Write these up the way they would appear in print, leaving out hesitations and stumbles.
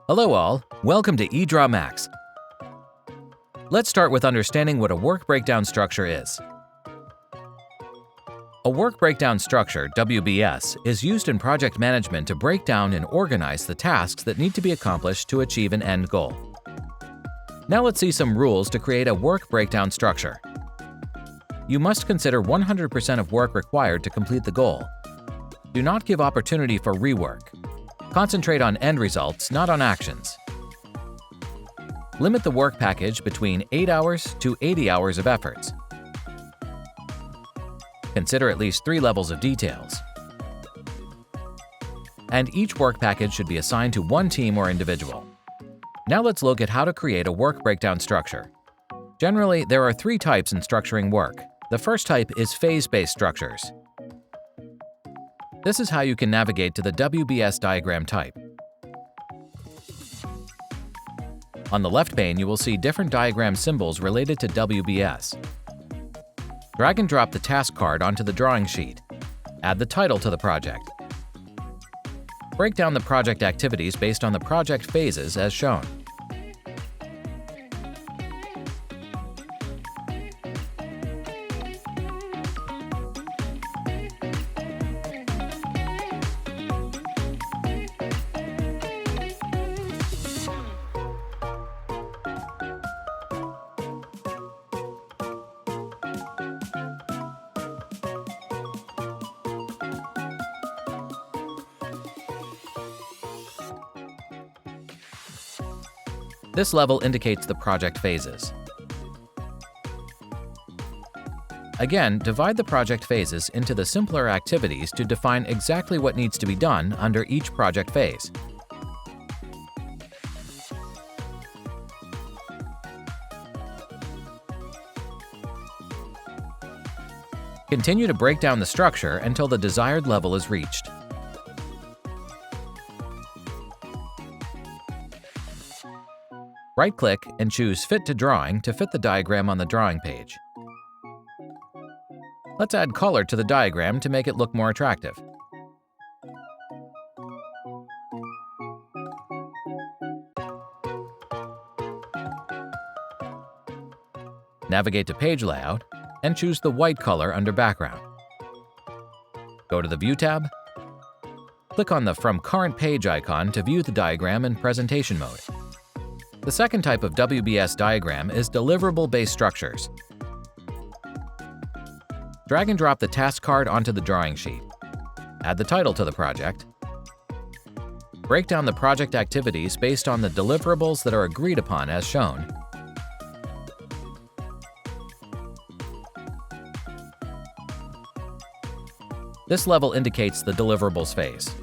Hello all, welcome to EdrawMax. Let's start with understanding what a work breakdown structure is. A work breakdown structure, WBS, is used in project management to break down and organize the tasks that need to be accomplished to achieve an end goal. Now let's see some rules to create a work breakdown structure. You must consider 100% of work required to complete the goal. Do not give opportunity for rework. Concentrate on end results, not on actions. Limit the work package between 8 hours to 80 hours of efforts. Consider at least 3 levels of details. And each work package should be assigned to one team or individual. Now let's look at how to create a work breakdown structure. Generally, there are 3 types in structuring work. The first type is phase-based structures. This is how you can navigate to the WBS diagram type. On the left pane, you will see different diagram symbols related to WBS. Drag and drop the task card onto the drawing sheet. Add the title to the project. Break down the project activities based on the project phases as shown. This level indicates the project phases. Again, divide the project phases into the simpler activities to define exactly what needs to be done under each project phase. Continue to break down the structure until the desired level is reached. Right-click and choose Fit to Drawing to fit the diagram on the drawing page. Let's add color to the diagram to make it look more attractive. Navigate to Page Layout and choose the white color under Background. Go to the View tab. Click on the From Current Page icon to view the diagram in presentation mode. The second type of WBS diagram is deliverable-based structures. Drag and drop the task card onto the drawing sheet. Add the title to the project. Break down the project activities based on the deliverables that are agreed upon as shown. This level indicates the deliverables phase.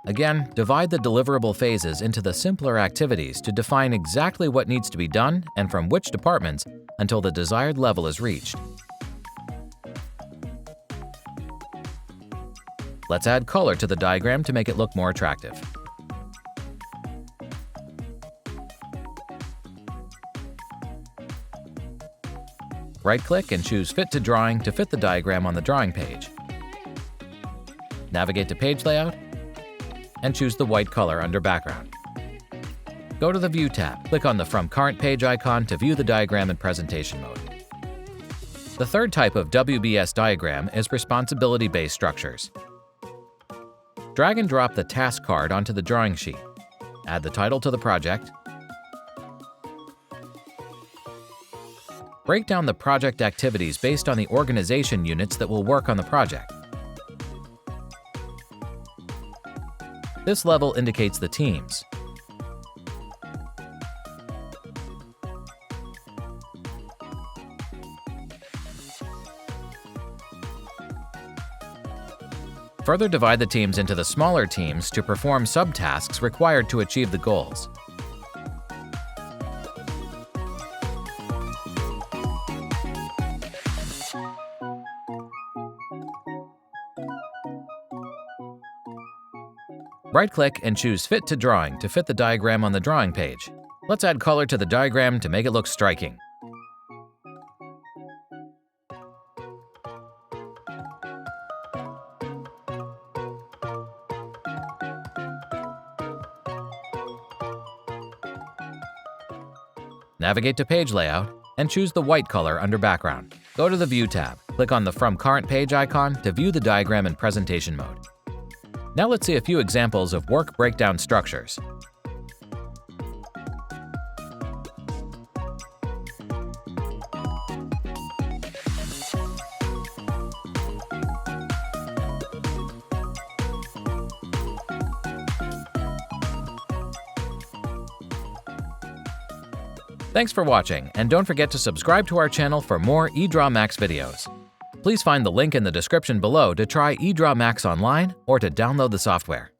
Again, divide the deliverable phases into the simpler activities to define exactly what needs to be done and from which departments until the desired level is reached. Let's add color to the diagram to make it look more attractive. Right-click and choose Fit to Drawing to fit the diagram on the drawing page. Navigate to Page Layout and choose the white color under Background. Go to the View tab. Click on the From Current Page icon to view the diagram in presentation mode. The third type of WBS diagram is responsibility-based structures. Drag and drop the task card onto the drawing sheet. Add the title to the project. Break down the project activities based on the organization units that will work on the project. This level indicates the teams. Further divide the teams into the smaller teams to perform subtasks required to achieve the goals. Right-click and choose Fit to Drawing to fit the diagram on the drawing page. Let's add color to the diagram to make it look striking. Navigate to Page Layout and choose the white color under Background. Go to the View tab. Click on the From Current Page icon to view the diagram in presentation mode. Now let's see a few examples of work breakdown structures. Thanks for watching, and don't forget to subscribe to our channel for more EdrawMax videos. Please find the link in the description below to try EdrawMax online or to download the software.